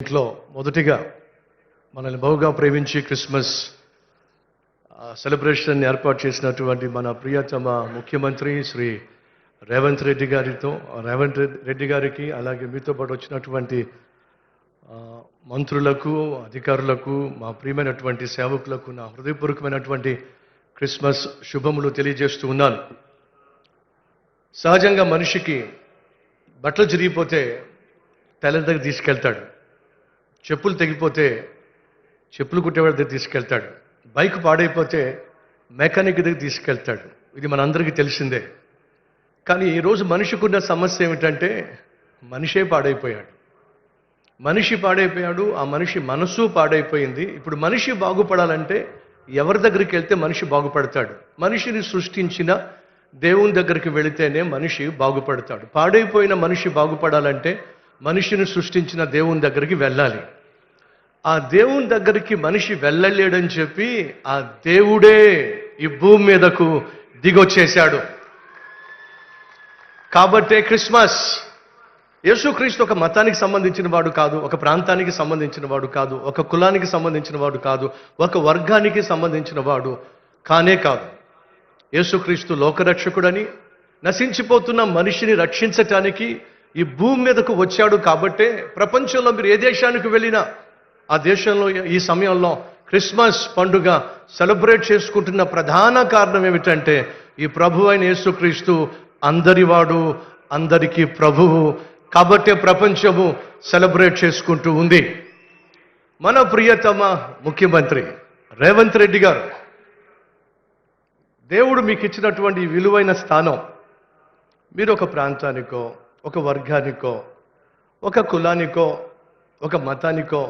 ఇంట్లో మొదటిగా మనల్ని బహుగా ప్రేమించి క్రిస్మస్ సెలబ్రేషన్ ఏర్పాటు చేసినటువంటి మన ప్రియతమ ముఖ్యమంత్రి శ్రీ రేవంత్ రెడ్డి గారికి అలాగే మీతో పాటు వచ్చినటువంటి మంత్రులకు అధికారులకు మా ప్రియమైనటువంటి సేవకులకు నా హృదయపూర్వకమైనటువంటి క్రిస్మస్ శుభములు తెలియజేస్తూ ఉన్నాను. సహజంగా మనిషికి బట్టలు చిరిగిపోతే టైలర్ దగ్గర తీసుకెళ్తాడు, చెప్పులు తెగిపోతే చెప్పులు కుట్టేవాడి దగ్గర తీసుకెళ్తాడు, బైక్ పాడైపోతే మెకానిక్ దగ్గర తీసుకెళ్తాడు. ఇది మనందరికీ తెలిసిందే. కానీ ఈరోజు మనిషికున్న సమస్య ఏమిటంటే మనిషే పాడైపోయాడు. మనిషి పాడైపోయాడు, ఆ మనిషి మనసు పాడైపోయింది. ఇప్పుడు మనిషి బాగుపడాలంటే ఎవరి దగ్గరికి వెళ్తే మనిషి బాగుపడతాడు? మనిషిని సృష్టించిన దేవుని దగ్గరికి వెళితేనే మనిషి బాగుపడతాడు. పాడైపోయిన మనిషి బాగుపడాలంటే మనిషిని సృష్టించిన దేవుని దగ్గరికి వెళ్ళాలి. ఆ దేవుని దగ్గరికి మనిషి వెళ్ళలేడని చెప్పి ఆ దేవుడే ఈ భూమి మీదకు దిగొచ్చేశాడు. కాబట్టే క్రిస్మస్. యేసుక్రీస్తు ఒక మతానికి సంబంధించిన వాడు కాదు, ఒక ప్రాంతానికి సంబంధించిన వాడు కాదు, ఒక కులానికి సంబంధించిన వాడు కాదు, ఒక వర్గానికి సంబంధించిన వాడు కానే కాదు. యేసుక్రీస్తు లోకరక్షకుడని, నశించిపోతున్న మనిషిని రక్షించటానికి ఈ భూమి మీదకు వచ్చాడు. కాబట్టే ప్రపంచంలో మీరు ఏ దేశానికి వెళ్ళినా ఆ దేశంలో ఈ సమయంలో క్రిస్మస్ పండుగ సెలబ్రేట్ చేసుకుంటున్న ప్రధాన కారణం ఏమిటంటే ఈ ప్రభు అయిన యేసుక్రీస్తు అందరివాడు, అందరికీ ప్రభువు. కాబట్టే ప్రపంచము సెలబ్రేట్ చేసుకుంటూ ఉంది. మన ప్రియతమ ముఖ్యమంత్రి రేవంత్ రెడ్డి గారు, దేవుడు మీకు ఇచ్చినటువంటి విలువైన స్థానం, మీరు ఒక ప్రాంతానికో, ఒక వర్గానికో, ఒక కులానికో, ఒక మతానికో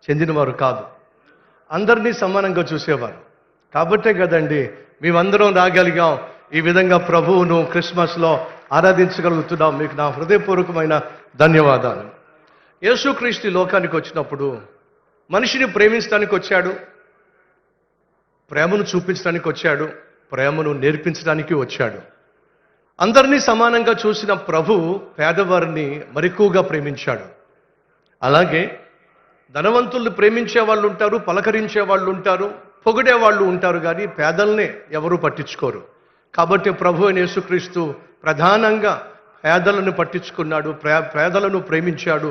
చెందినవారు కాదు, అందరినీ సమానంగా చూసేవారు. కాబట్టే కదండి మేమందరం రాగలిగాం, ఈ విధంగా ప్రభువును క్రిస్మస్లో ఆరాధించగలుగుతున్నాం. మీకు నా హృదయపూర్వకమైన ధన్యవాదాలు. యేసుక్రీస్తు లోకానికి వచ్చినప్పుడు మనిషిని ప్రేమించడానికి వచ్చాడు, ప్రేమను చూపించడానికి వచ్చాడు, ప్రేమను నేర్పించడానికి వచ్చాడు. అందరినీ సమానంగా చూసిన ప్రభు పేదవారిని మరెక్కువగా ప్రేమించాడు. అలాగే ధనవంతుల్ని ప్రేమించే వాళ్ళు ఉంటారు, పలకరించే వాళ్ళు ఉంటారు, పొగిడే వాళ్ళు ఉంటారు, కానీ పేదల్ని ఎవరూ పట్టించుకోరు. కాబట్టి ప్రభు అయిన యేసుక్రీస్తు ప్రధానంగా పేదలను పట్టించుకున్నాడు, పేదలను ప్రేమించాడు,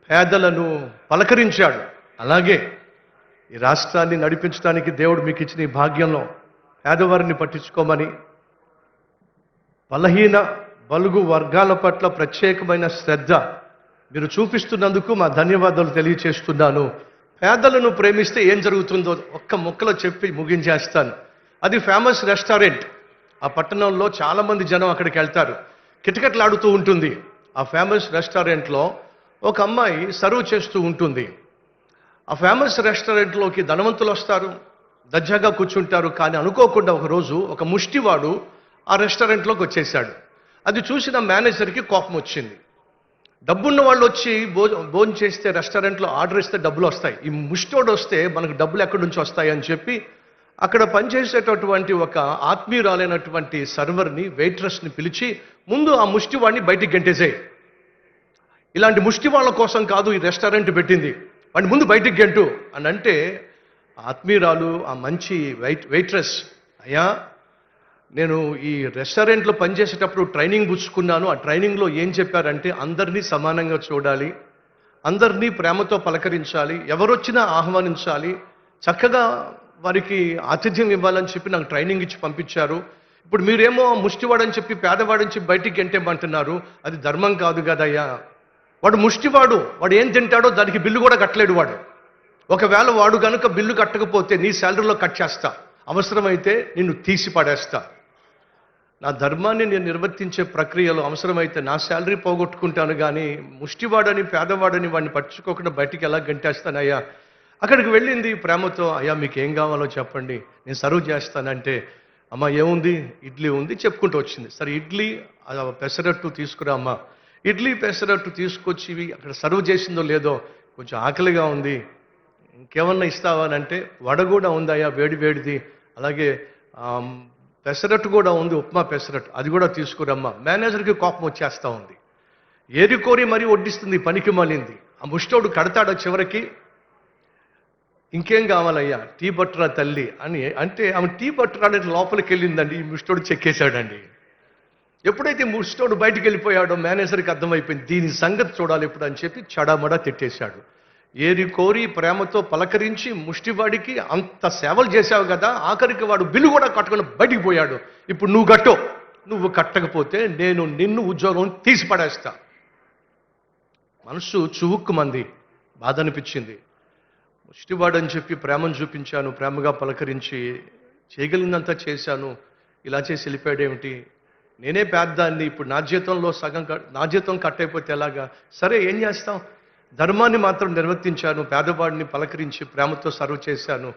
పేదలను పలకరించాడు. అలాగే ఈ రాష్ట్రాన్ని నడిపించడానికి దేవుడు మీకు ఇచ్చిన ఈ భాగ్యంలో పేదవారిని పట్టించుకోమని, బలహీన బలుగు వర్గాల పట్ల ప్రత్యేకమైన శ్రద్ధ మీరు చూపిస్తున్నందుకు మా ధన్యవాదాలు తెలియచేస్తున్నాను. పేదలను ప్రేమిస్తే ఏం జరుగుతుందో ఒక్క ముక్కలో చెప్పి ముగించేస్తాను. అది ఫేమస్ రెస్టారెంట్. ఆ పట్టణంలో చాలామంది జనం అక్కడికి వెళ్తారు, కిటకిటలాడుతూ ఉంటుంది. ఆ ఫేమస్ రెస్టారెంట్లో ఒక అమ్మాయి సర్వ్ చేస్తూ ఉంటుంది. ఆ ఫేమస్ రెస్టారెంట్లోకి ధనవంతులు వస్తారు, దర్జాగా కూర్చుంటారు. కానీ అనుకోకుండా ఒకరోజు ఒక ముష్టివాడు ఆ రెస్టారెంట్లోకి వచ్చేసాడు. అది చూసిన మేనేజర్కి కోపం వచ్చింది. డబ్బున్న వాళ్ళు వచ్చి భోజనం చేస్తే రెస్టారెంట్లో ఆర్డర్ ఇస్తే డబ్బులు వస్తాయి, ఈ ముష్టివాడు వస్తే మనకు డబ్బులు ఎక్కడి నుంచి వస్తాయి అని చెప్పి అక్కడ పనిచేసేటటువంటి ఒక ఆత్మీయురాలైనటువంటి సర్వర్ని, వెయిట్రెస్ని పిలిచి ముందు ఆ ముష్టివాడిని బయటికి గెంటేసాయి. ఇలాంటి ముష్టి వాళ్ళ కోసం కాదు ఈ రెస్టారెంట్ పెట్టింది, వాడిని ముందు బయటికి గెంటు అని అంటే ఆత్మీయురాలు, ఆ మంచి వెయిట్రెస్, అయ్యా నేను ఈ రెస్టారెంట్లో పనిచేసేటప్పుడు ట్రైనింగ్ పుచ్చుకున్నాను, ఆ ట్రైనింగ్లో ఏం చెప్పారంటే అందరినీ సమానంగా చూడాలి, అందరినీ ప్రేమతో పలకరించాలి, ఎవరొచ్చినా ఆహ్వానించాలి, చక్కగా వారికి ఆతిథ్యం ఇవ్వాలని చెప్పి నాకు ట్రైనింగ్ ఇచ్చి పంపించారు. ఇప్పుడు మీరేమో ముష్టివాడని చెప్పి పేదవాడని చెప్పి బయటికి గెంటేమంటున్నారు, అది ధర్మం కాదు కదయ్యా. వాడు ముష్టివాడు, వాడు ఏం తింటాడో దానికి బిల్లు కూడా కట్టలేడు వాడు. ఒకవేళ వాడు కనుక బిల్లు కట్టకపోతే నీ శాలరీలో కట్ చేస్తా, అవసరమైతే నిన్ను తీసి పడేస్తా. నా ధర్మాన్ని నేను నిర్వర్తించే ప్రక్రియలో అవసరమైతే నా శాలరీ పోగొట్టుకుంటాను, కానీ ముష్టివాడని పేదవాడని వాడిని పట్టించుకోకుండా బయటికి ఎలా గంటేస్తానయ్యా. అక్కడికి వెళ్ళింది ప్రేమతో, అయ్యా మీకు ఏం కావాలో చెప్పండి నేను సర్వ్ చేస్తానంటే, అమ్మ ఏముంది, ఇడ్లీ ఉంది చెప్పుకుంటూ వచ్చింది. సరే ఇడ్లీ పెసరట్టు తీసుకురా అమ్మ. ఇడ్లీ పెసరట్టు తీసుకొచ్చి అక్కడ సర్వ్ చేసిందో లేదో, కొంచెం ఆకలిగా ఉంది, ఇంకేమన్నా ఇస్తావా అని అంటే, వడ కూడా ఉందయ్యా వేడి వేడిది, అలాగే పెసరట్టు కూడా ఉంది, ఉప్మా పెసరట్టు, అది కూడా తీసుకురమ్మా. మేనేజర్కి కోపం వచ్చేస్తూ ఉంది. ఏరి కోరి మరీ వడ్డిస్తుంది, పనికి మాలింది. ఆ ముష్టోడు కడతాడు చివరికి. ఇంకేం కావాలయ్యా, టీ బట్టరా తల్లి అని అంటే ఆమె టీ బట్టరా అనేది లోపలికి వెళ్ళిందండి. ఈ ముష్టోడు చెక్కేశాడండి. ఎప్పుడైతే ముష్టోడు బయటికి వెళ్ళిపోయాడో మేనేజర్కి అర్థమైపోయింది, దీని సంగతి చూడాలి ఇప్పుడు అని చెప్పి చడామడా తిట్టేశాడు. ఏరి కోరి ప్రేమతో పలకరించి ముష్టివాడికి అంత సేవలు చేశావు కదా, ఆఖరికి వాడు బిల్లు కూడా కట్టుకుని బయటికి పోయాడు. ఇప్పుడు నువ్వు కట్టో, నువ్వు కట్టకపోతే నేను నిన్ను ఉద్యోగం తీసి పడేస్తా. మనసు చువుక్కుమంది, బాధ అనిపించింది. ముష్టివాడని చెప్పి ప్రేమను చూపించాను, ప్రేమగా పలకరించి చేయగలిగినంత చేశాను, ఇలా చేసి వెళ్ళిపోయాడేమిటి, నేనే పేద్దాన్ని, ఇప్పుడు నా జీతంలో సగం నా జీతం కట్ అయిపోతే ఎలాగా, సరే ఏం చేస్తాం, ధర్మాన్ని మాత్రం నిర్వర్తించాను, పేదవాడిని పలకరించి ప్రేమతో సర్వ్ చేశాను,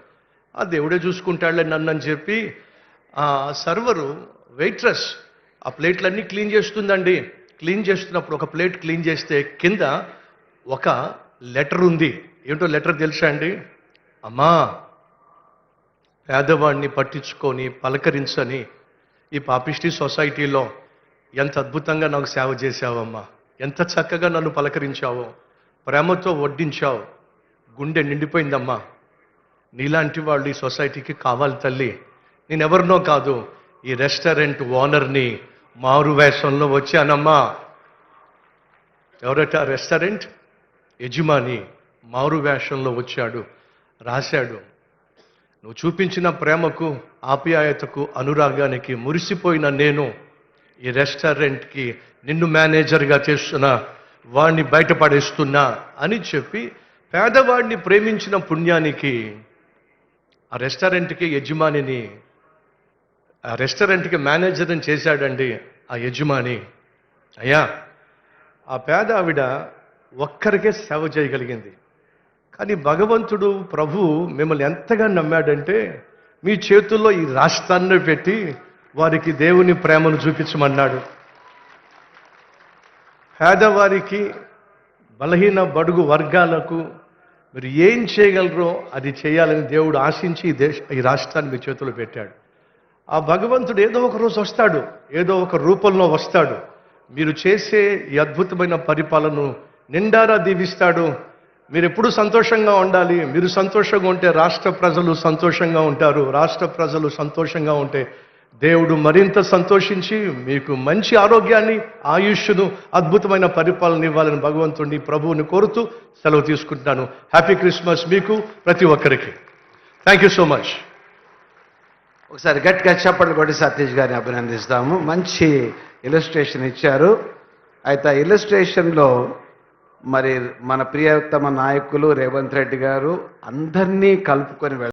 ఆ దేవుడే చూసుకుంటాడులే నన్ను అని చెప్పి ఆ సర్వరు వెయిట్రెస్ ఆ ప్లేట్లన్నీ క్లీన్ చేస్తుందండి. క్లీన్ చేస్తున్నప్పుడు ఒక ప్లేట్ క్లీన్ చేస్తే కింద ఒక లెటర్ ఉంది. ఏంటో లెటర్ తెలుసా అండి? అమ్మా, పేదవాడిని పట్టించుకొని పలకరించని ఈ పాపిష్టి సొసైటీలో ఎంత అద్భుతంగా నాకు సేవ చేశావమ్మా, ఎంత చక్కగా నన్ను పలకరించావో, ప్రేమతో వడ్డించావు, గుండె నిండిపోయిందమ్మా. నీలాంటి వాళ్ళు ఈ సొసైటీకి కావాలి తల్లి. నేనెవరినో కాదు, ఈ రెస్టారెంట్ ఓనర్ని, మారు వేషంలో వచ్చానమ్మా. ఎవరట? రెస్టారెంట్ యజమాని మారు వేషంలో వచ్చాడు, రాశాడు. నువ్వు చూపించిన ప్రేమకు, ఆప్యాయతకు, అనురాగానికి మురిసిపోయిన నేను ఈ రెస్టారెంట్కి నిన్ను మేనేజర్గా చేస్తున్నా, వాడిని బయటపడేస్తున్నా అని చెప్పి పేదవాడిని ప్రేమించిన పుణ్యానికి ఆ రెస్టారెంట్కి యజమానిని, ఆ రెస్టారెంట్కి మేనేజర్ని చేశాడండి ఆ యజమాని. అయ్యా, ఆ పేద ఆవిడ ఒక్కరికే సేవ చేయగలిగింది. కానీ భగవంతుడు, ప్రభు మిమ్మల్ని ఎంతగా నమ్మాడంటే మీ చేతుల్లో ఈ రాష్ట్రాన్ని పెట్టి వారికి దేవుని ప్రేమను చూపించమన్నాడు. పేదవారికి, బలహీన బడుగు వర్గాలకు మీరు ఏం చేయగలరో అది చేయాలని దేవుడు ఆశించి ఈ రాష్ట్రాన్ని మీ చేతుల్లో పెట్టాడు. ఆ భగవంతుడు ఏదో ఒక రోజు వస్తాడు, ఏదో ఒక రూపంలో వస్తాడు. మీరు చేసే ఈ అద్భుతమైన పరిపాలనను నిండారా దీవిస్తాడు. మీరు ఎప్పుడు సంతోషంగా ఉండాలి. మీరు సంతోషంగా ఉంటే రాష్ట్ర ప్రజలు సంతోషంగా ఉంటారు. రాష్ట్ర ప్రజలు సంతోషంగా ఉంటే దేవుడు మరింత సంతోషించి మీకు మంచి ఆరోగ్యాన్ని, ఆయుష్ను, అద్భుతమైన పరిపాలన ఇవ్వాలని భగవంతుడిని, ప్రభువుని కోరుతూ సెలవు తీసుకుంటున్నాను. హ్యాపీ క్రిస్మస్ మీకు ప్రతి ఒక్కరికి. Thank you so much. ఒకసారి గట్టిగా చప్పట్లు కొట్టి సతీష్ గారిని అభినందిస్తాము. మంచి ఇలస్ట్రేషన్ ఇచ్చారు. అయితే ఆ ఇలస్ట్రేషన్లో మరి మన ప్రియతమ నాయకులు రేవంత్ రెడ్డి గారు అందరినీ కలుపుకొని